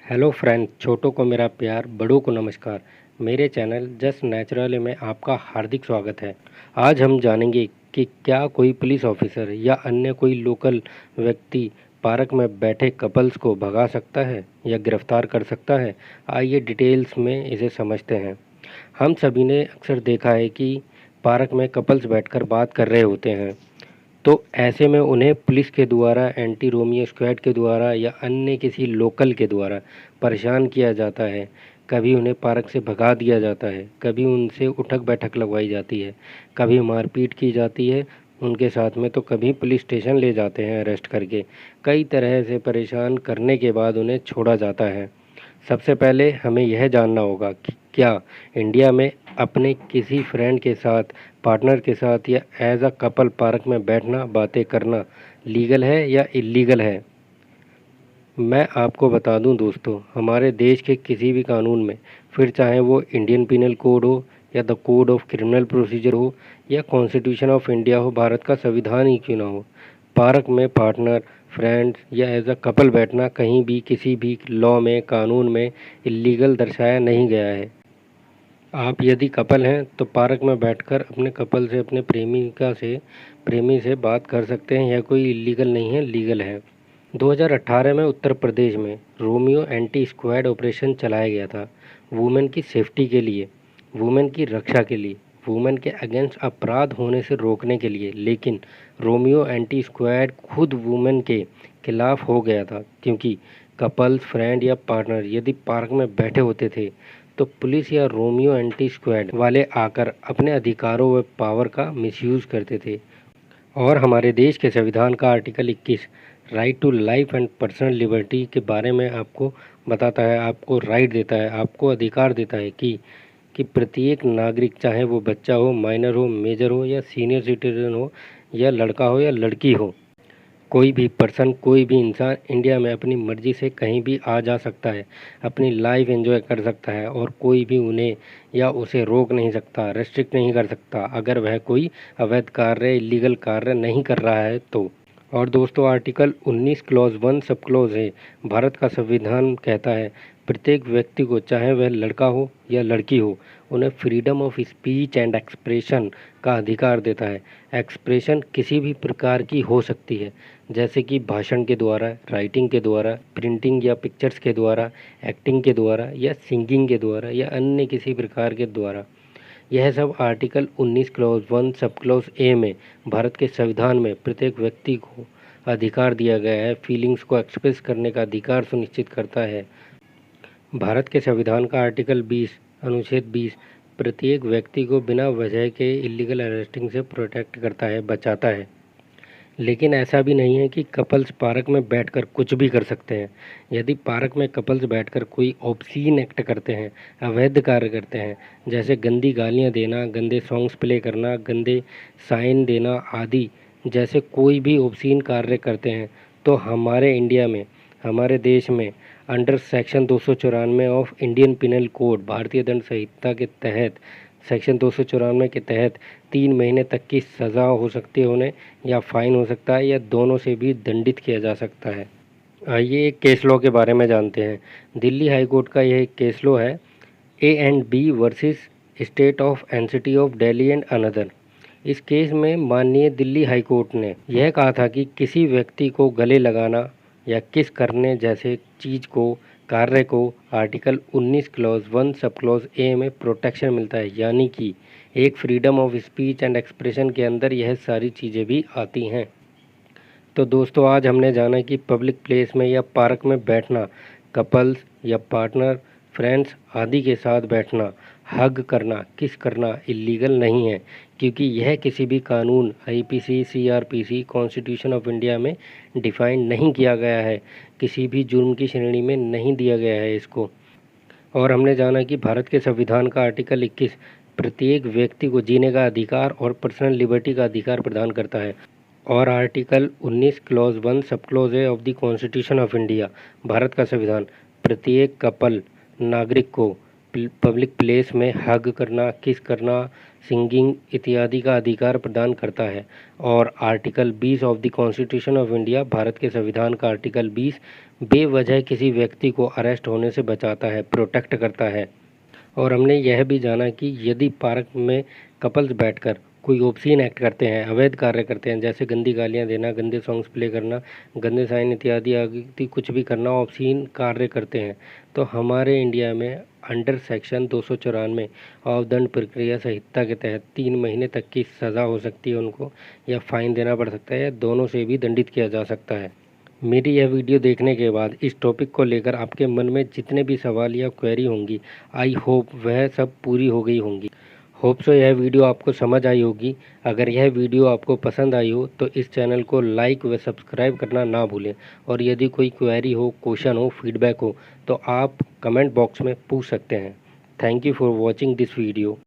Hello friend, छोटों को मेरा प्यार, बड़ों को नमस्कार। मेरे चैनल जस्ट नेचुरली में आपका हार्दिक स्वागत है। आज हम जानेंगे कि क्या कोई पुलिस ऑफिसर या अन्य कोई लोकल व्यक्ति पार्क में बैठे कपल्स को भगा सकता है या गिरफ्तार कर सकता है। आइए डिटेल्स में इसे समझते हैं। हम सभी ने अक्सर देखा है कि पार्क में कपल्स बैठकर बात कर रहे होते हैं, तो ऐसे में उन्हें पुलिस के द्वारा, एंटी रोमियो स्क्वाड के द्वारा या अन्य किसी लोकल के द्वारा परेशान किया जाता है। कभी उन्हें पार्क से भगा दिया जाता है, कभी उनसे उठक बैठक लगवाई जाती है, कभी मारपीट की जाती है उनके साथ में, तो कभी पुलिस स्टेशन ले जाते हैं अरेस्ट करके। कई तरह से परेशान करने के बाद उन्हें छोड़ा जाता है। सबसे पहले हमें यह जानना होगा कि क्या इंडिया में अपने किसी फ्रेंड के साथ, पार्टनर के साथ या एज अ कपल पार्क में बैठना, बातें करना लीगल है या इलीगल है। मैं आपको बता दूं दोस्तों, हमारे देश के किसी भी कानून में, फिर चाहे वो इंडियन पिनल कोड हो या the code of criminal procedure हो या कॉन्स्टिट्यूशन ऑफ इंडिया हो, भारत का संविधान ही क्यों ना हो, पार्क में पार्टनर, फ्रेंड्स या एज अ कपल बैठना कहीं भी किसी भी लॉ में, कानून में इलीगल दर्शाया नहीं गया है। आप यदि कपल हैं तो पार्क में बैठकर अपने कपल से, अपने प्रेमी से बात कर सकते हैं। यह कोई इलीगल नहीं है, लीगल है। 2018 में उत्तर प्रदेश में रोमियो एंटी स्क्वाड ऑपरेशन चलाया गया था, वुमेन की सेफ्टी के लिए, वुमेन की रक्षा के लिए, वुमेन के अगेंस्ट अपराध होने से रोकने के लिए। लेकिन रोमियो एंटी स्क्वाड खुद वुमेन के खिलाफ हो गया था, क्योंकि कपल्स, फ्रेंड या पार्टनर यदि पार्क में बैठे होते थे तो पुलिस या रोमियो एंटी स्क्वाड वाले आकर अपने अधिकारों व पावर का मिसयूज़ करते थे। और हमारे देश के संविधान का article 21 right to life and personal liberty के बारे में आपको बताता है, आपको राइट देता है, आपको अधिकार देता है कि प्रत्येक नागरिक, चाहे वो बच्चा हो, माइनर हो, मेजर हो या सीनियर सिटीजन हो, या लड़का हो या लड़की हो, कोई भी पर्सन, कोई भी इंसान इंडिया में अपनी मर्ज़ी से कहीं भी आ जा सकता है, अपनी लाइफ एंजॉय कर सकता है, और कोई भी उन्हें या उसे रोक नहीं सकता, रेस्ट्रिक्ट नहीं कर सकता, अगर वह कोई अवैध कार्य, इलीगल कार्य नहीं कर रहा है तो। और दोस्तों, आर्टिकल 19 क्लॉज 1 सब क्लॉज है। भारत का संविधान कहता है प्रत्येक व्यक्ति को, चाहे वह लड़का हो या लड़की हो, उन्हें freedom of speech and expression का अधिकार देता है। एक्सप्रेशन किसी भी प्रकार की हो सकती है, जैसे कि भाषण के द्वारा, राइटिंग के द्वारा, प्रिंटिंग या पिक्चर्स के द्वारा, एक्टिंग के द्वारा या सिंगिंग के द्वारा या अन्य किसी प्रकार के द्वारा। यह sub article 19 clause 1 sub clause A में भारत के संविधान में प्रत्येक व्यक्ति को अधिकार दिया गया है, फीलिंग्स को एक्सप्रेस करने का अधिकार सुनिश्चित करता है। भारत के संविधान का आर्टिकल 20 अनुच्छेद 20 प्रत्येक व्यक्ति को बिना वजह के इलीगल अरेस्टिंग से प्रोटेक्ट करता है, बचाता है। लेकिन ऐसा भी नहीं है कि कपल्स पार्क में बैठकर कुछ भी कर सकते हैं। यदि पार्क में कपल्स बैठकर कोई ऑब्सीन एक्ट करते हैं, अवैध कार्य करते हैं, जैसे गंदी गालियां देना, गंदे सॉन्ग्स प्ले करना, गंदे साइन देना आदि, जैसे कोई भी ऑब्सीन कार्य करते हैं, तो हमारे इंडिया में, हमारे देश में under section 294 of Indian penal code, भारतीय दंड संहिता के तहत, सेक्शन 294 के तहत 3 महीने तक की सज़ा हो सकती है उन्हें, या फाइन हो सकता है, या दोनों से भी दंडित किया जा सकता है। आइए एक केस लॉ के बारे में जानते हैं। दिल्ली हाई कोर्ट का यह केस लॉ है, A and B versus state of NCT of Delhi and another. इस केस में माननीय दिल्ली हाई कोर्ट ने यह कहा था कि किसी व्यक्ति को गले लगाना या किस करने जैसे चीज़ को, कार्य को article 19 clause 1 sub clause A में प्रोटेक्शन मिलता है, यानी कि एक freedom of speech and expression के अंदर यह सारी चीज़ें भी आती हैं। तो दोस्तों, आज हमने जाना कि पब्लिक प्लेस में या पार्क में बैठना, कपल्स या पार्टनर, फ्रेंड्स आदि के साथ बैठना, हग करना, किस करना इलीगल नहीं है, क्योंकि यह किसी भी कानून, IPC, CrPC, constitution of India में डिफाइन नहीं किया गया है, किसी भी जुर्म की श्रेणी में नहीं दिया गया है इसको। और हमने जाना कि भारत के संविधान का आर्टिकल 21 प्रत्येक व्यक्ति को जीने का अधिकार और पर्सनल लिबर्टी का अधिकार प्रदान करता है। और article 19 clause 1 sub clause A of the constitution of India, Bharat का संविधान, प्रत्येक कपल, नागरिक को पब्लिक प्लेस में हग करना, किस करना, सिंगिंग इत्यादि का अधिकार प्रदान करता है। और article 20 of the constitution of India, Bharat के संविधान का आर्टिकल 20 बेवजह किसी व्यक्ति को अरेस्ट होने से बचाता है, प्रोटेक्ट करता है। और हमने यह भी जाना कि यदि पार्क में कपल्स बैठकर कोई ऑब्सीन एक्ट करते हैं, अवैध कार्य करते हैं, जैसे गंदी गालियां देना, गंदे सॉन्ग्स प्ले करना, गंदे साइन इत्यादि आदि कुछ भी करना, ऑब्सीन कार्य करते हैं, तो हमारे इंडिया में अंडर सेक्शन 294 ऑफ दंड प्रक्रिया संहिता के तहत 3 महीने तक की सज़ा हो सकती है उनको, या फाइन देना पड़ सकता है, या दोनों से भी दंडित किया जा सकता है। मेरी यह वीडियो देखने के बाद इस टॉपिक को लेकर आपके मन में जितने भी सवाल या क्वेरी होंगी, आई होप वह सब पूरी हो गई होंगी। होप सो यह वीडियो आपको समझ आई होगी। अगर यह वीडियो आपको पसंद आई हो तो इस चैनल को लाइक व सब्सक्राइब करना ना भूलें। और यदि कोई क्वेरी हो, क्वेश्चन हो, फीडबैक हो तो आप कमेंट बॉक्स में पूछ सकते हैं। Thank you for watching this video.